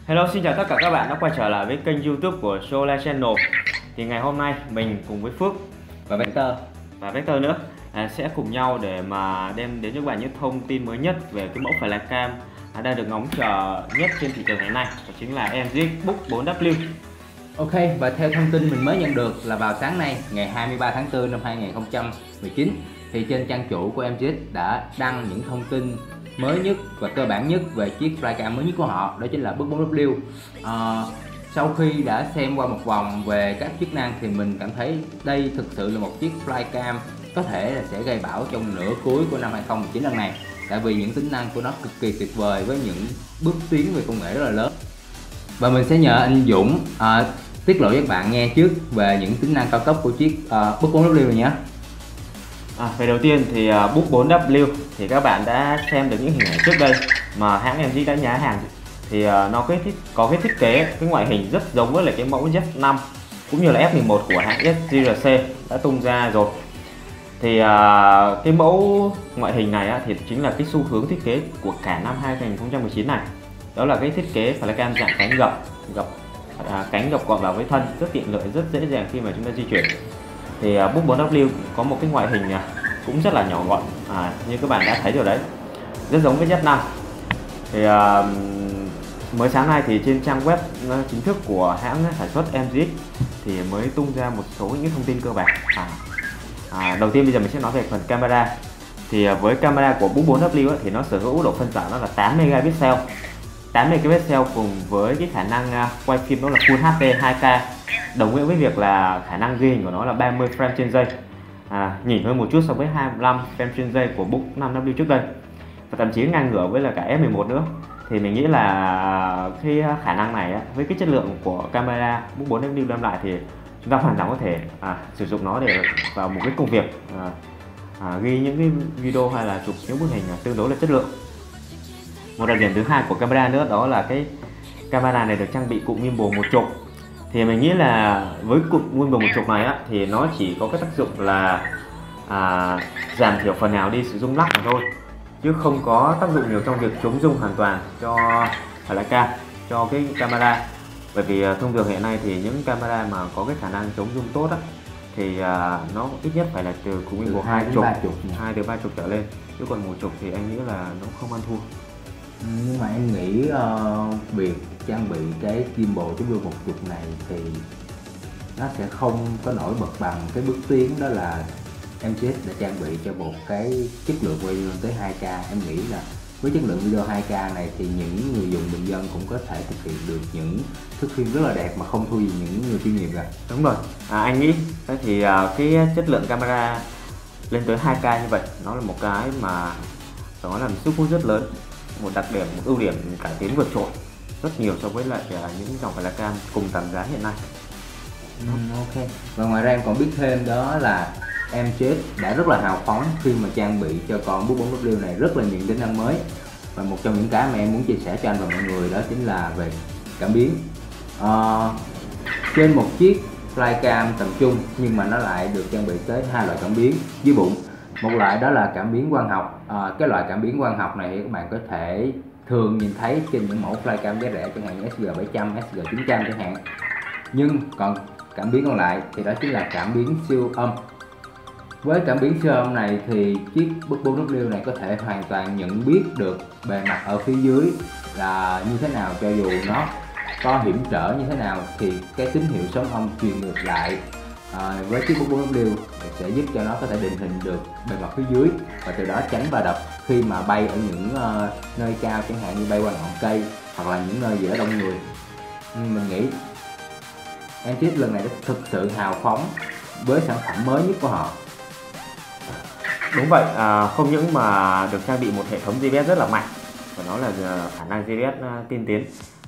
Hello, xin chào tất cả các bạn đã quay trở lại với kênh YouTube của Solar Channel. Thì ngày hôm nay mình cùng với Phước và Vector nữa sẽ cùng nhau để mà đem đến cho các bạn những thông tin mới nhất về cái mẫu flycam đang được ngóng chờ nhất trên thị trường ngày nay, đó chính là MGX Book 4W. Ok, và theo thông tin mình mới nhận được là vào sáng nay ngày 23 tháng 4 năm 2019 thì trên trang chủ của MGX đã đăng những thông tin mới nhất và cơ bản nhất về chiếc flycam mới nhất của họ, đó chính là Book 4W. Sau khi đã xem qua một vòng về các chức năng thì mình cảm thấy đây thực sự là một chiếc flycam có thể là sẽ gây bão trong nửa cuối của năm 2019 lần này, tại vì những tính năng của nó cực kỳ tuyệt vời với những bước tiến về công nghệ rất là lớn. Và mình sẽ nhờ anh Dũng tiết lộ với các bạn nghe trước về những tính năng cao cấp của chiếc Book 4W này nhé. Về đầu tiên thì Book 4W thì các bạn đã xem được những hình ảnh trước đây mà hãng MGX đã nhá hàng. Thì nó có cái thiết kế, cái ngoại hình rất giống với lại cái mẫu Z5 cũng như là F11 của hãng SJRC đã tung ra rồi. Thì cái mẫu ngoại hình này thì chính là cái xu hướng thiết kế của cả năm 2019 này. Đó là cái thiết kế flycam dạng cánh gập gọn vào với thân, rất tiện lợi, rất dễ dàng khi mà chúng ta di chuyển. Thì Book 4W có một cái ngoại hình cũng rất là nhỏ gọn, như các bạn đã thấy rồi đấy, rất giống với Z5. Thì mới sáng nay thì trên trang web chính thức của hãng sản xuất MGX thì mới tung ra một số những thông tin cơ bản. Đầu tiên bây giờ mình sẽ nói về phần camera. Thì với camera của Book 4W thì nó sở hữu độ phân giải nó là 8 megapixel. 8 megapixel cùng với cái khả năng quay phim đó là Full HD 2K, đồng nghĩa với việc là khả năng ghi hình của nó là 30 frame trên giây, nhỉnh hơn một chút so với 25 frame trên giây của Book 5W trước đây, và thậm chí ngang ngửa với là cả F11 nữa. Thì mình nghĩ là cái khả năng này với cái chất lượng của camera Book 4W đem lại thì chúng ta hoàn toàn có thể sử dụng nó để vào một cái công việc ghi những cái video hay là chụp những bức hình tương đối là chất lượng. Một đặc điểm thứ hai của camera nữa đó là cái camera này được trang bị cụm gimbal một trục. Thì mình nghĩ là với cụm gimbal một trục này thì nó chỉ có cái tác dụng là giảm thiểu phần nào đi sự rung lắc mà thôi, chứ không có tác dụng nhiều trong việc chống rung hoàn toàn cho flycam, cho cái camera. Bởi vì thông thường hiện nay thì những camera mà có cái khả năng chống rung tốt thì nó ít nhất phải là từ cụm gimbal 2 từ 3 trục trở lên, chứ còn một trục thì anh nghĩ là nó không ăn thua. Nhưng mà em nghĩ việc trang bị cái gimbal chống rung một trục này thì nó sẽ không có nổi bật bằng cái bước tiến đó là MGX đã trang bị cho một cái chất lượng video tới 2K. Em nghĩ là với chất lượng video 2K này thì những người dùng bình dân cũng có thể thực hiện được những thước phim rất là đẹp mà không thua gì những người chuyên nghiệp cả. Đúng rồi, anh nghĩ thì cái chất lượng camera lên tới 2K như vậy nó là một cái mà nó là một sức hút rất lớn, một đặc điểm, một ưu điểm cải tiến vượt trội rất nhiều so với lại những dòng flycam cùng tầm giá hiện nay. Ok. Và ngoài ra em còn biết thêm đó là MGX đã rất là hào phóng khi mà trang bị cho con Book 4W này rất là nhiều tính năng mới. Và một trong những cái mà em muốn chia sẻ cho anh và mọi người đó chính là về cảm biến. Trên một chiếc flycam tầm trung nhưng mà nó lại được trang bị tới hai loại cảm biến dưới bụng. Một loại đó là cảm biến quang học. Cái loại cảm biến quang học này thì các bạn có thể thường nhìn thấy trên những mẫu flycam giá rẻ chẳng hạn như SG700, SG900 chẳng hạn. Nhưng còn cảm biến còn lại thì đó chính là cảm biến siêu âm. Với cảm biến siêu âm này thì chiếc Book 4W này có thể hoàn toàn nhận biết được bề mặt ở phía dưới là như thế nào, cho dù nó có hiểm trở như thế nào thì cái tín hiệu sóng âm truyền ngược lại với chiếc Book 4W sẽ giúp cho nó có thể định hình được bề mặt phía dưới, và từ đó tránh va đập khi mà bay ở những nơi cao, chẳng hạn như bay qua ngọn cây hoặc là những nơi gì đó đông người. Mình nghĩ MGX lần này đã thực sự hào phóng với sản phẩm mới nhất của họ. Đúng vậy, không những mà được trang bị một hệ thống GPS rất là mạnh, và nó là khả năng GPS tiên tiến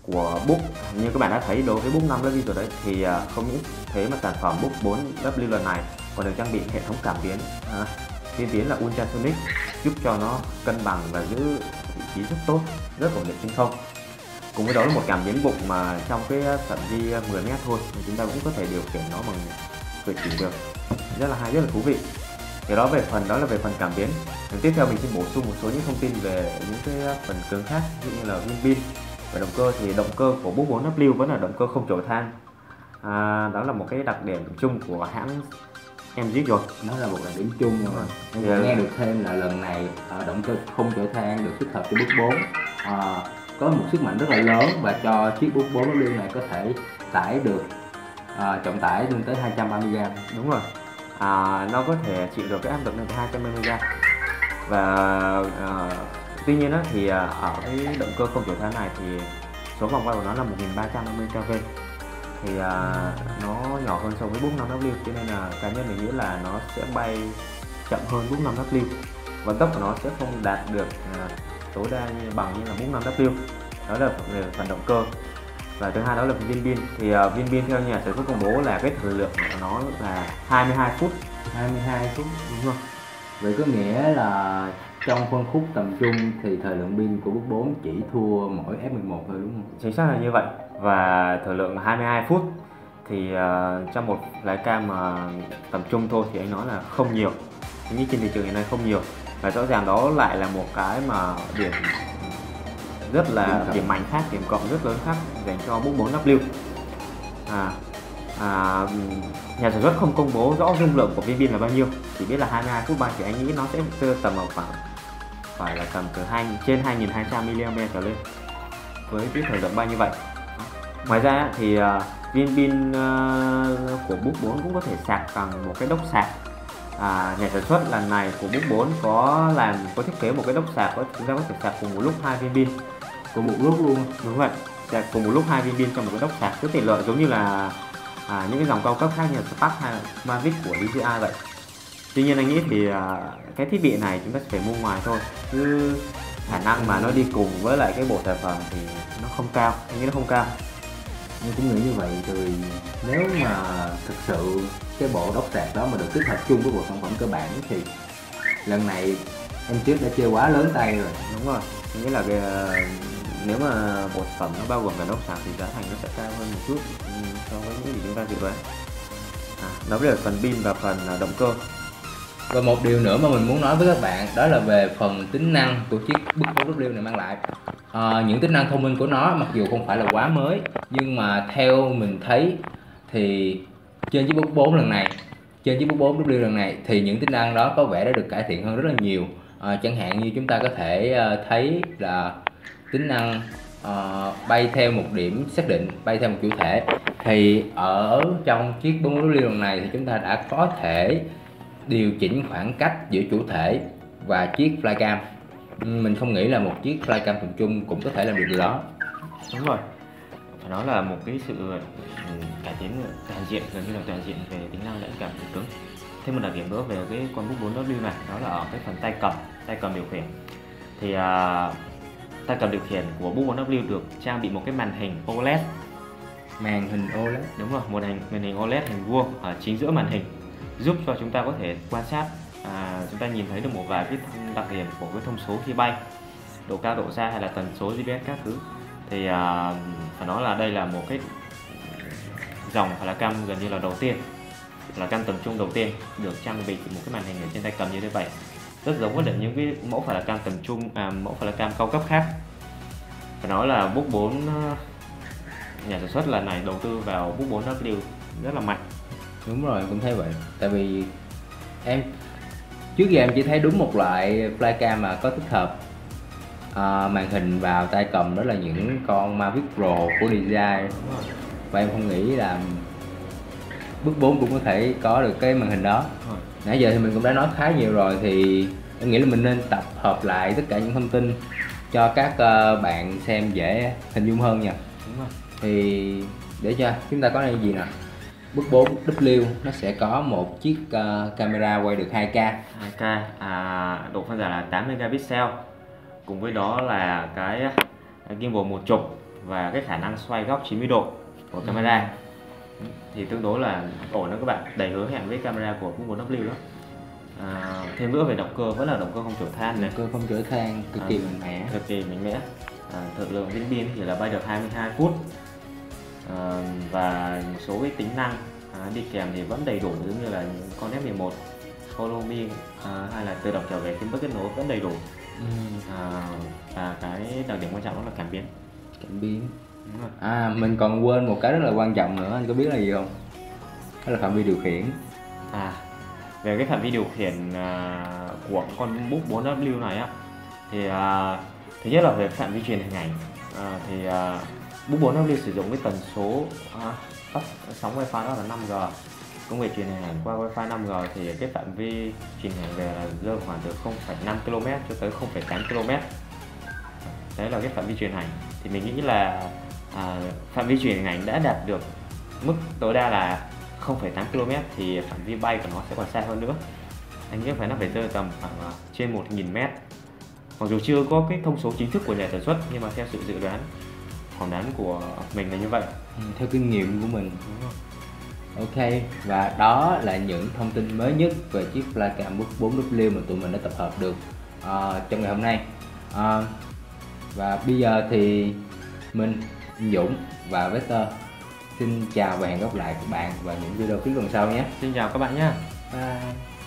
của Book như các bạn đã thấy đối với Book 5W rồi đấy, thì không những thế mà sản phẩm Book 4W lần này còn được trang bị hệ thống cảm biến tiên tiến là ultrasonic, giúp cho nó cân bằng và giữ vị trí rất tốt, rất ổn định trên không. Cùng với đó là một cảm biến bụng mà trong cái phạm vi 10 mét thôi thì chúng ta cũng có thể điều khiển nó bằng cử chỉ được, rất là hay, rất là thú vị. Thì đó là về phần cảm biến. Tiếp theo mình xin bổ sung một số những thông tin về những cái phần cứng khác, ví dụ như là pin. Về động cơ thì động cơ của Book 4W vẫn là động cơ không chổi than. Đó là một cái đặc điểm chung của hãng MX rồi. Nó là một đặc điểm chung rồi. Em Yeah. nghe được thêm là lần này động cơ không chổi than được tích hợp cho Book 4 có một sức mạnh rất là lớn, và cho chiếc Book 4W này có thể tải được trọng tải lên tới 230g. Đúng rồi. Nó có thể chịu được cái áp lực lên tới 230g. Và tuy nhiên thì ở cái động cơ không chổi than này thì số vòng quay của nó là 1350 kV, thì nó nhỏ hơn so với Book 5W, cho nên là cá nhân mình nghĩ là nó sẽ bay chậm hơn Book 5W, vận tốc của nó sẽ không đạt được tối đa như bằng như là Book 5W. Đó là về phần động cơ. Và thứ hai đó là viên pin. Thì viên pin theo nhà sản xuất công bố là cái thời lượng của nó là 22 phút. 22 phút. Đúng rồi. Vậy có nghĩa là trong phân khúc tầm trung thì thời lượng pin của Book 4 chỉ thua mỗi F11 thôi, đúng không? Chính xác là như vậy. Và thời lượng 22 phút thì trong một lái cam tầm trung thôi thì anh nói là không nhiều. Anh nghĩ trên thị trường hiện nay không nhiều. Và rõ ràng đó lại là một cái mà điểm rất là điểm mạnh khác, điểm cộng rất lớn khác dành cho Book 4W. Nhà sản xuất không công bố rõ dung lượng của viên pin là bao nhiêu, chỉ biết là 22 phút bay, thì anh nghĩ nó sẽ tầm ở khoảng phải là tầm từ trên 2200 mAh trở lên với cái thời lượng bay như vậy. Ngoài ra thì viên pin của Book 4 cũng có thể sạc bằng một cái đốc sạc. Nhà sản xuất lần này của Book 4 có thiết kế một cái đốc sạc chúng ta có thể sạc cùng một lúc 2 viên pin Cùng một lúc luôn. Đúng vậy, sạc cùng một lúc 2 viên pin trong một cái đốc sạc, rất tiện lợi, giống như là những cái dòng cao cấp khác như là Spark hay là Mavic của DJI vậy. Tuy nhiên anh nghĩ thì cái thiết bị này chúng ta sẽ phải mua ngoài thôi, chứ khả năng mà nó đi cùng với lại cái bộ sản phẩm thì nó không cao, anh nghĩ nó không cao. Em cũng nghĩ như vậy, rồi nếu mà thực sự cái bộ đốc sạc đó mà được tích hợp chung với bộ sản phẩm cơ bản thì lần này em trước đã chơi quá lớn tay rồi. Đúng rồi, anh nghĩ là nếu mà bộ sản phẩm nó bao gồm cả đốc sạc thì giá thành nó sẽ cao hơn một chút so với những gì chúng ta dự đoán. Đó là phần pin và phần động cơ. Và một điều nữa mà mình muốn nói với các bạn đó là về phần tính năng của chiếc Book 4W này mang lại. Những tính năng thông minh của nó mặc dù không phải là quá mới, nhưng mà theo mình thấy thì trên chiếc Book 4 lần này, trên chiếc Book 4W lần này thì những tính năng đó có vẻ đã được cải thiện hơn rất là nhiều. Chẳng hạn như chúng ta có thể thấy là tính năng bay theo một điểm xác định, bay theo một chủ thể, thì ở trong chiếc 4W lần này thì chúng ta đã có thể điều chỉnh khoảng cách giữa chủ thể và chiếc flycam. Mình không nghĩ là một chiếc flycam tầm trung cũng có thể làm được điều đó. Đúng rồi, nó là một cái sự cải tiến toàn diện, gần như là toàn diện về tính năng lẫn cả phần cứng. Thêm một đặc điểm nữa về cái con Book 4W này, đó là ở cái phần tay cầm điều khiển. Thì tay cầm điều khiển của Book 4W được trang bị một cái màn hình OLED. Màn hình OLED. Đúng rồi, một màn hình OLED hình vuông ở chính giữa màn hình, giúp cho chúng ta có thể quan sát, chúng ta nhìn thấy được một vài cái đặc điểm của cái thông số khi bay, độ cao, độ xa hay là tần số GPS các thứ. Thì phải nói là đây là một cái dòng flycam gần như là đầu tiên, là cam tầm trung đầu tiên được trang bị một cái màn hình ở trên tay cầm như thế vậy, rất giống với những cái mẫu flycam tầm trung, mẫu flycam cao cấp khác. Phải nói là Book 4 nhà sản xuất lần này đầu tư vào Book 4W rất là mạnh. Đúng rồi, cũng thấy vậy. Tại vì em trước giờ em chỉ thấy đúng một loại flycam mà có tích hợp màn hình vào tay cầm, đó là những con Mavic Pro của DJI. Và em không nghĩ là Book 4 cũng có thể có được cái màn hình đó. Nãy giờ thì mình cũng đã nói khá nhiều rồi, thì em nghĩ là mình nên tập hợp lại tất cả những thông tin cho các bạn xem dễ hình dung hơn nha. Đúng rồi. Thì để cho chúng ta có cái gì nào, Book 4W nó sẽ có một chiếc camera quay được 2K, độ phân giải là 8 megapixel, cùng với đó là cái gimbal một trục và cái khả năng xoay góc 90 độ của camera. Thì tương đối là ổn đó các bạn, đầy hứa hẹn với camera của Book 4W đó. Thêm nữa về động cơ, vẫn là động cơ không chổi than này, động cơ không chổi than cực kỳ mạnh mẽ, thời lượng viên pin thì là bay được 22 phút. Và một số cái tính năng đi kèm thì vẫn đầy đủ, giống như là con F11 follow me hay là tự động trở về khi mất kết nối vẫn đầy đủ. Và cái đặc điểm quan trọng đó là cảm biến. Cảm biến. Đúng rồi. Mình còn quên một cái rất là quan trọng nữa, anh có biết là gì không? Đó là phạm vi điều khiển. Về cái phạm vi điều khiển của con Book 4W này á, thì thứ nhất là về phạm vi truyền hình ảnh, thì Book 4W sử dụng cái tần số phát sóng Wi-Fi đó là 5G. Công nghệ truyền hình ảnh qua Wi-Fi 5G thì cái phạm vi truyền hình về là rơi khoảng từ 0,5 km cho tới 0,8 km. Đấy là cái phạm vi truyền hành. Thì mình nghĩ là phạm vi truyền hình ảnh đã đạt được mức tối đa là 0,8 km thì phạm vi bay của nó sẽ còn xa hơn nữa. Anh nghĩ phải nó phải rơi tầm khoảng trên 1.000 m. Mặc dù chưa có cái thông số chính thức của nhà sản xuất, nhưng mà theo sự dự đoán, phỏng đoán của mình là như vậy. Theo kinh nghiệm của mình. Ok, và đó là những thông tin mới nhất về chiếc Flycam Book 4W mà tụi mình đã tập hợp được trong ngày hôm nay. Và bây giờ thì mình, Dũng và Vector xin chào và hẹn gặp lại các bạn vào những video clip lần sau nhé. Xin chào các bạn nhé. Bye.